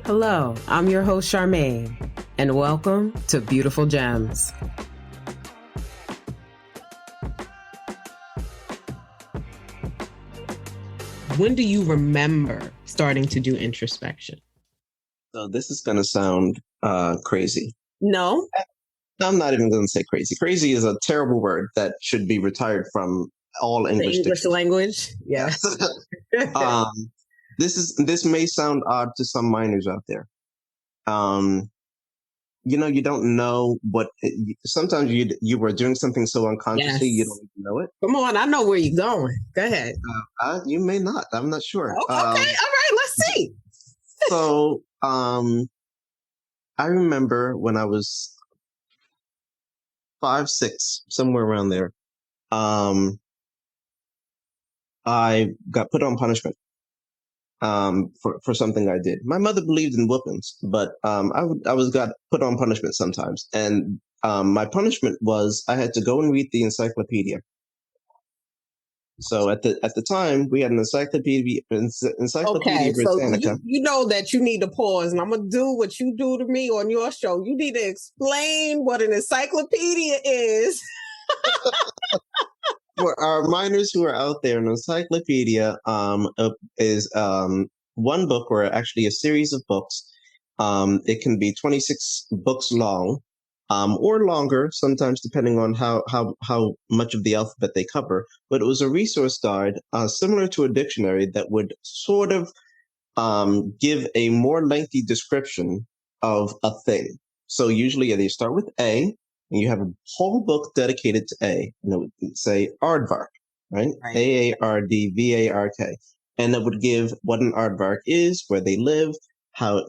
Hello, I'm your host, Charmaine, and welcome to Beautiful Gems. When do you remember starting to do introspection? So this is going to sound crazy. No. I'm not even going to say crazy. Crazy is a terrible word that should be retired from all English The English dictionaries. language? Yes. This may sound odd to some minors out there. You don't know sometimes you were doing something so unconsciously, Yes. you don't even know it. Come on, I know where you're going. Go ahead. You may not. I'm not sure. Okay, all right, let's see. So, I remember when I was 5, 6, somewhere around there, I got put on punishment for something I did. My mother believed in whoopings, but I was got put on punishment sometimes, and my punishment was I had to go and read the encyclopedia. So at the time we had an Encyclopedia Okay, Britannica. So you know that you need to pause, and I'm gonna do what you do to me on your show. You need to explain what an encyclopedia is. For our minors who are out there, an encyclopedia is one book, or actually a series of books. It can be 26 books long, or longer, sometimes depending on how much of the alphabet they cover. But it was a resource guide, similar to a dictionary, that would sort of give a more lengthy description of a thing. So usually they start with A, and you have a whole book dedicated to A, and it would say aardvark, right? Aardvark. And it would give what an aardvark is, where they live, how,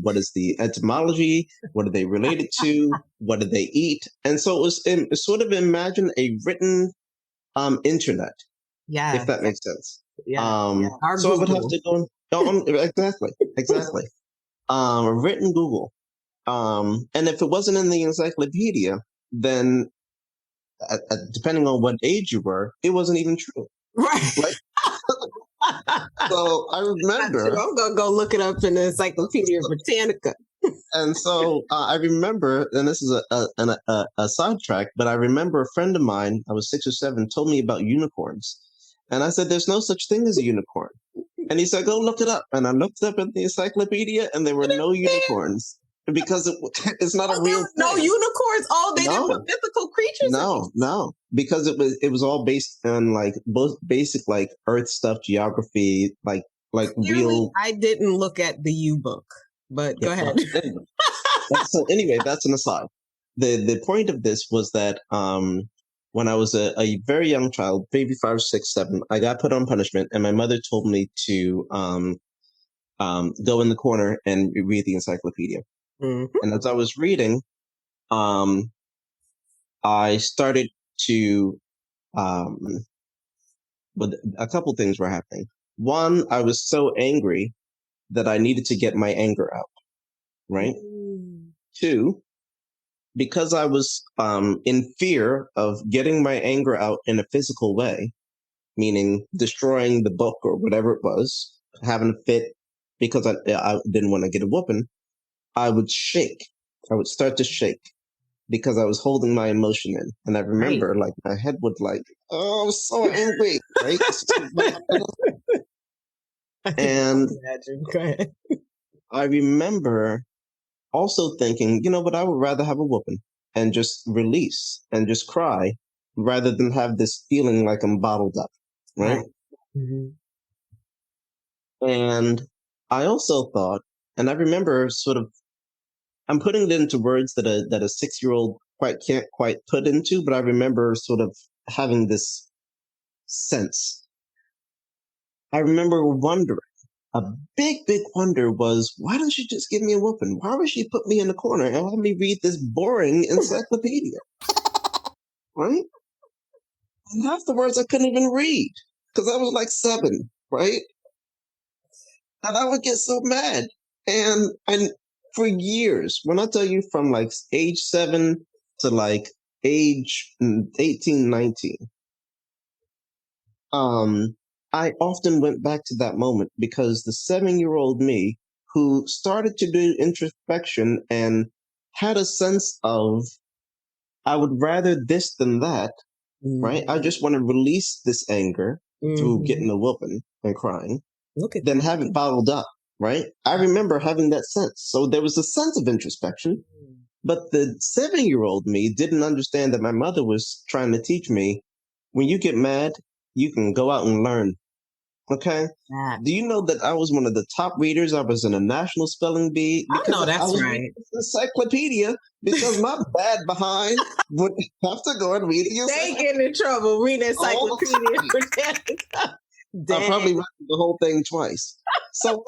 what is the etymology, what are they related to, what do they eat. And so it was sort of, imagine a written internet, if that makes sense. Yeah. So I would have to go. Exactly. A written Google. And if it wasn't in the encyclopedia, then depending on what age you were, it wasn't even true. Right. So I remember. I'm gonna go look it up in the Encyclopedia Britannica. And so I remember, and this is a sidetrack, but I remember a friend of mine, I was 6 or 7, told me about unicorns. And I said, there's no such thing as a unicorn. And he said, go look it up. And I looked up in the encyclopedia, and there were no unicorns, because it's not a real thing. No unicorns? Oh, they didn't put mythical creatures? No, because it was all based on both basic Earth stuff, geography, real. I didn't look at the U book, but go ahead. So anyway, that's an aside. The point of this was that when I was a very young child, maybe 5, 6, 7, I got put on punishment, and my mother told me to go in the corner and read the encyclopedia. Mm-hmm. And as I was reading, I started to, but a couple things were happening. One, I was so angry that I needed to get my anger out, right? Mm. 2, because I was in fear of getting my anger out in a physical way, meaning destroying the book or whatever it was, having a fit because I didn't want to get a whooping, I would shake. I would start to shake because I was holding my emotion in. And I remember my head would oh, I was so angry, right? And I remember also thinking, but I would rather have a whooping and just release and just cry rather than have this feeling like I'm bottled up, right? Mm-hmm. And I also thought, and I remember I'm putting it into words that a 6-year-old can't quite put into, but I remember sort of having this sense. I remember wondering, a big wonder was, why don't she just give me a whooping? Why would she put me in the corner and have me read this boring encyclopedia? Right? And half the words I couldn't even read because I was 7, right? And I would get so mad. And for years, when I tell you from age 7 to age 18, 19, I often went back to that moment because the 7-year-old me who started to do introspection and had a sense of, I would rather this than that, right? I just want to release this anger through getting a whooping and crying, Look at then that. have it bottled up, right? I remember having that sense. So there was a sense of introspection, but the 7-year-old me didn't understand that my mother was trying to teach me, when you get mad, you can go out and learn. Okay. Do you know that I was one of the top readers? I was in a national spelling bee I because know I that's was right. reading the encyclopedia because my bad behind would have to go and read the They encyclopedia. getting in trouble reading All the Encyclopedia time. Britannica. I probably Dang. read the whole thing twice. So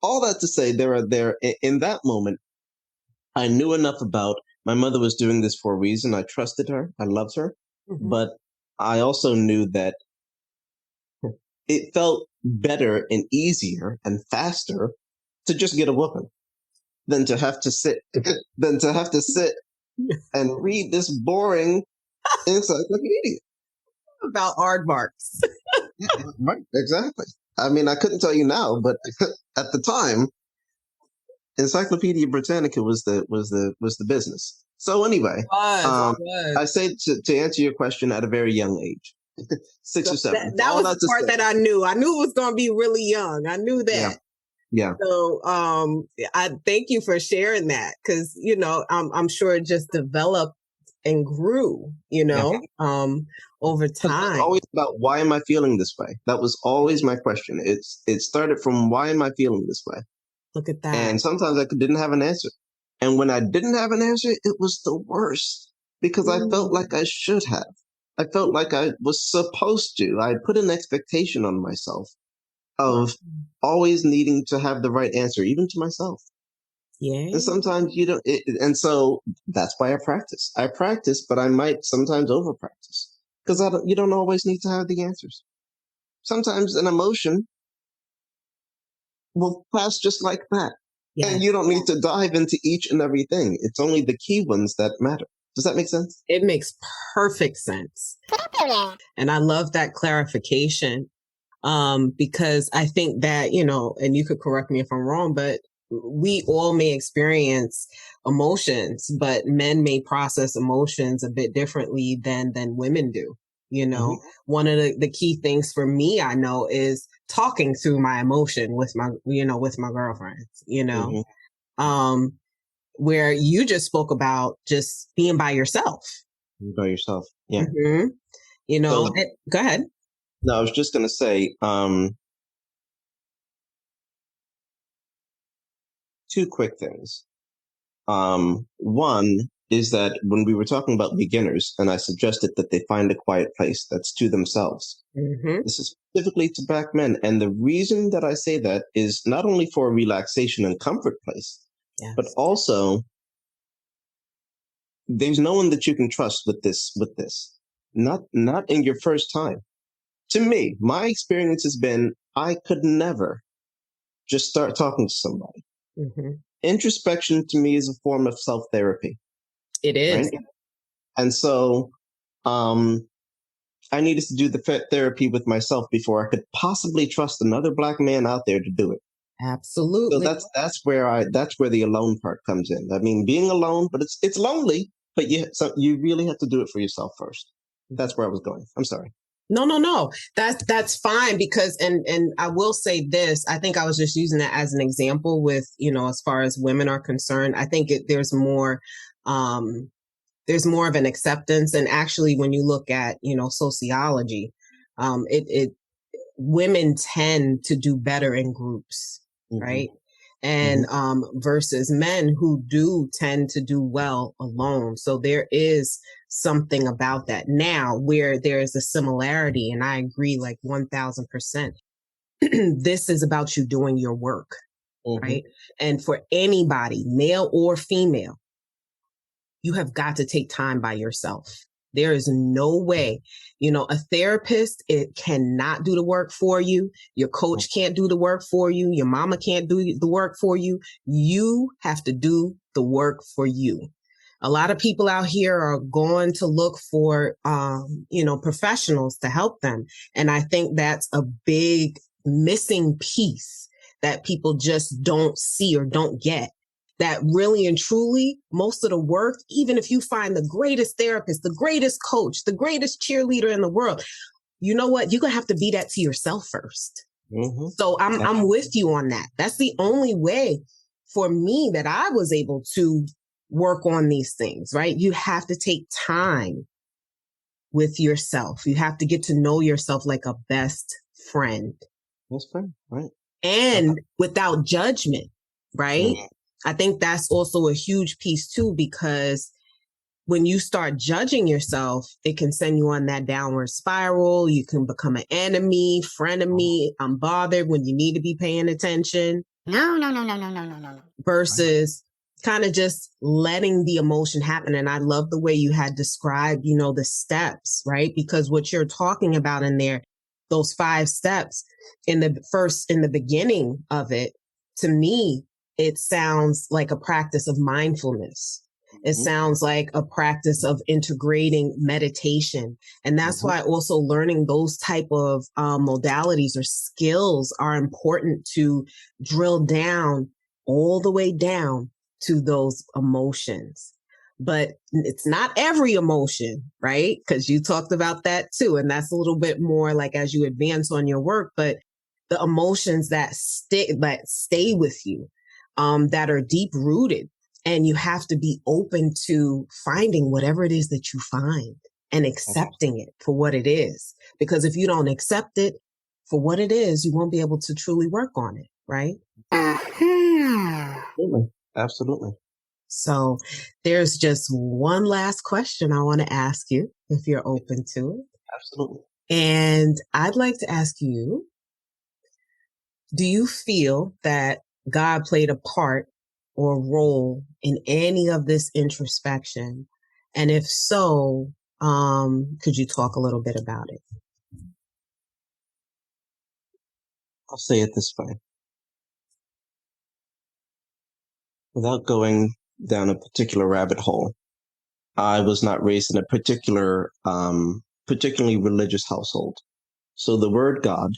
all that to say, in that moment, I knew enough about my mother was doing this for a reason. I trusted her. I loved her. But I also knew that it felt better and easier and faster to just get a whooping than to have to sit and read this boring encyclopedia. About aardvarks. Right, exactly. I mean, I couldn't tell you now, but at the time, Encyclopedia Britannica was the business. So anyway, It I was. say to answer your question at a very young age, 6 or 7. That All was that the to part say, that I knew. I knew it was going to be really young. I knew yeah, that. yeah. So I thank you for sharing that because, I'm sure it just developed and grew, Yeah. over Because it was time. always about, why am I feeling this way? That was always my question. It started from, why am I feeling this way? Look at that. And sometimes I didn't have an answer. And when I didn't have an answer, it was the worst because I felt like I should have. I felt like I was supposed to. I put an expectation on myself of always needing to have the right answer, even to myself. Yeah. And sometimes you don't. And so that's why I practice. I practice, but I might sometimes over practice because you don't always need to have the answers. Sometimes an emotion will pass just like that. Yeah. And you don't need to dive into each and everything. It's only the key ones that matter. Does that make sense? It makes perfect sense. And I love that clarification because I think that, and you could correct me if I'm wrong, but we all may experience emotions, but men may process emotions a bit differently than women do. One of the key things for me, I know, is talking through my emotion with my girlfriends, um, where you just spoke about just being by yourself. By yourself. Yeah. So, Go ahead. no, I was just going to say, two quick things. One is that when we were talking about beginners, and I suggested that they find a quiet place that's to themselves. This is specifically to Black men. And the reason that I say that is not only for a relaxation and comfort place, but also there's no one that you can trust with this. Not in your first time. To me, my experience has been, I could never just start talking to somebody. Introspection to me is a form of self-therapy. It is. Right? And so I needed to do the therapy with myself before I could possibly trust another Black man out there to do it. Absolutely. So that's where the alone part comes in. I mean, being alone, but it's lonely, but you really have to do it for yourself first. That's where I was going. I'm sorry. No. That's fine because and I will say this. I think I was just using that as an example with, as far as women are concerned. I think there's more of an acceptance. And actually, when you look at, sociology, it women tend to do better in groups, right? And versus men who do tend to do well alone. So there is something about that. Now, where there is a similarity, and I agree like 1000%, this is about you doing your work, right? And for anybody, male or female, you have got to take time by yourself. There is no way, a therapist, it cannot do the work for you. Your coach can't do the work for you. Your mama can't do the work for you. You have to do the work for you. A lot of people out here are going to look for, professionals to help them. And I think that's a big missing piece that people just don't see or don't get. That really and truly, most of the work, even if you find the greatest therapist, the greatest coach, the greatest cheerleader in the world, you know what? You're going to have to be that to yourself first. Mm-hmm. So I'm with you on that. That's the only way for me that I was able to work on these things, right? You have to take time with yourself. You have to get to know yourself like a best friend. Best friend, right. And without judgment, right? Mm-hmm. I think that's also a huge piece too, because when you start judging yourself, it can send you on that downward spiral. You can become an enemy, frenemy, unbothered when you need to be paying attention. No. Versus kind of just letting the emotion happen. And I love the way you had described, the steps, right? Because what you're talking about in there, those 5 steps in the beginning of it, to me, it sounds like a practice of mindfulness. It sounds like a practice of integrating meditation. And that's why also learning those type of modalities or skills are important to drill down all the way down to those emotions. But it's not every emotion, right? Because you talked about that too. And that's a little bit more like as you advance on your work, but the emotions that stay with you, that are deep rooted. And you have to be open to finding whatever it is that you find and accepting it for what it is. Because if you don't accept it for what it is, you won't be able to truly work on it, right? Absolutely. So there's just one last question I want to ask you, if you're open to it. Absolutely. And I'd like to ask you, do you feel that God played a part or role in any of this introspection? And if so, could you talk a little bit about it? I'll say it this way. Without going down a particular rabbit hole, I was not raised in a particularly religious household. So the word God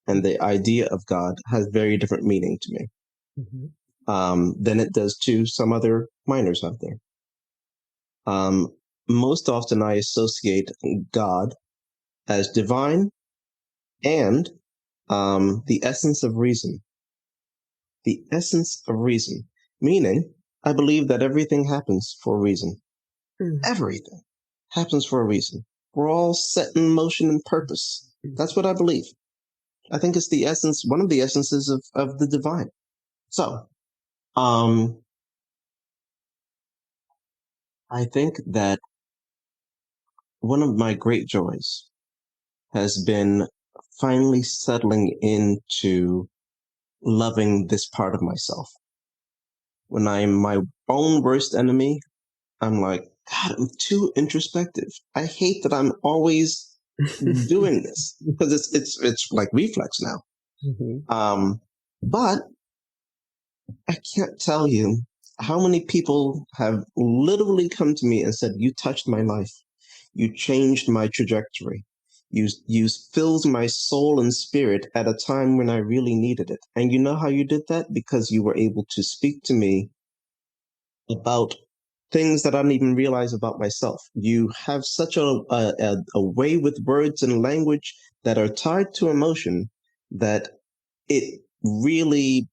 and the idea of God has very different meaning to me. Than it does to some other minors out there. Most often I associate God as divine and the essence of reason. The essence of reason, meaning I believe that everything happens for a reason. Everything happens for a reason. We're all set in motion and purpose. That's what I believe. I think it's the essence, one of the essences of the divine. So, I think that one of my great joys has been finally settling into loving this part of myself. When I'm my own worst enemy, I'm like, God, I'm too introspective. I hate that I'm always doing this because it's like reflex now. But I can't tell you how many people have literally come to me and said, you touched my life. You changed my trajectory. You filled my soul and spirit at a time when I really needed it. And you know how you did that? Because you were able to speak to me about things that I didn't even realize about myself. You have such a way with words and language that are tied to emotion that it really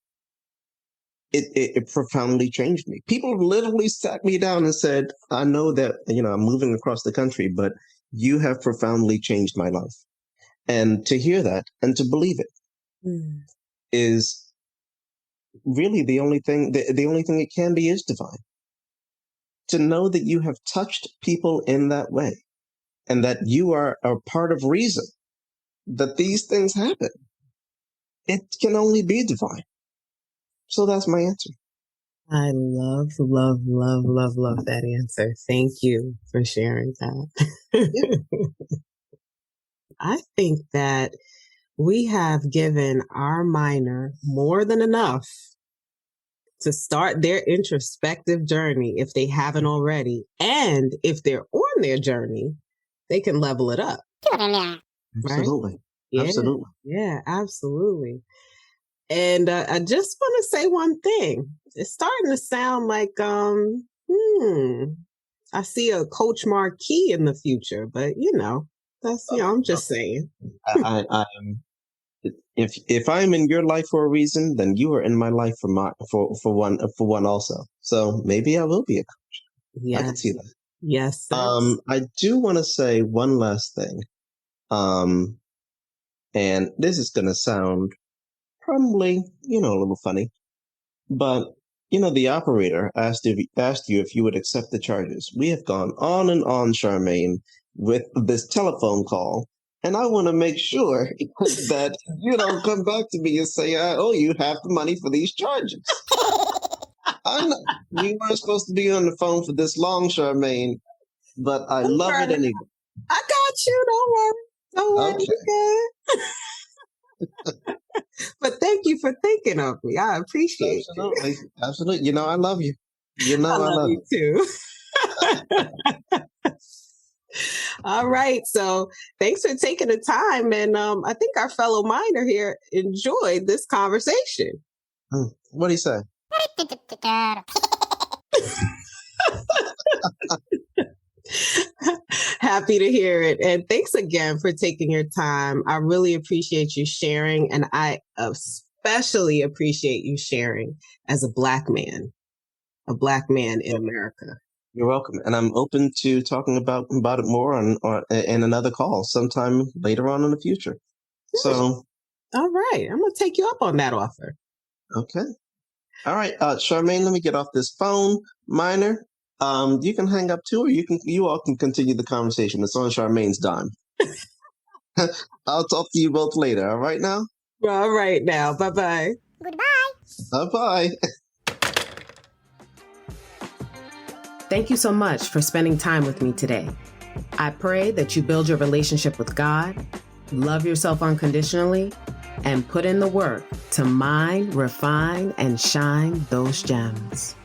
it profoundly changed me. People literally sat me down and said, I know that, I'm moving across the country, but you have profoundly changed my life. And to hear that and to believe it is really the only thing, the only thing it can be is divine. To know that you have touched people in that way and that you are a part of reason that these things happen, it can only be divine. So that's my answer. I love that answer. Thank you for sharing that. I think that we have given our minor more than enough to start their introspective journey if they haven't already. And if they're on their journey, they can level it up. Absolutely. Right? Yeah. Absolutely. Yeah, absolutely. And I just want to say one thing. It's starting to sound like, I see a Coach MarQuis in the future, but that's, I'm just saying. I am. If I'm in your life for a reason, then you are in my life for one also. So maybe I will be a coach. I can see that. Yes. I do want to say one last thing. And this is going to sound probably, a little funny, but the operator asked you if you would accept the charges. We have gone on and on, Charmaine, with this telephone call, and I want to make sure that you don't come back to me and say, "I owe you half the money for these charges." You weren't supposed to be on the phone for this long, Charmaine, but I love it anyway. I got you. Don't worry. Okay. But thank you for thinking of me. I appreciate it. Absolutely. I love you. I love you too. All right. So thanks for taking the time. And I think our fellow miner here enjoyed this conversation. What do you say? Happy to hear it. And thanks again for taking your time. I really appreciate you sharing. And I especially appreciate you sharing as a Black man in America. You're welcome. And I'm open to talking about it more in another call sometime later on in the future. So. All right. I'm going to take you up on that offer. Okay. All right. Charmaine, let me get off this phone. Miner, you can hang up too, or you all can continue the conversation. It's on Charmaine's dime. I'll talk to you both later. All right now? All right now. Bye-bye. Goodbye. Bye-bye. Thank you so much for spending time with me today. I pray that you build your relationship with God, love yourself unconditionally, and put in the work to mine, refine, and shine those gems.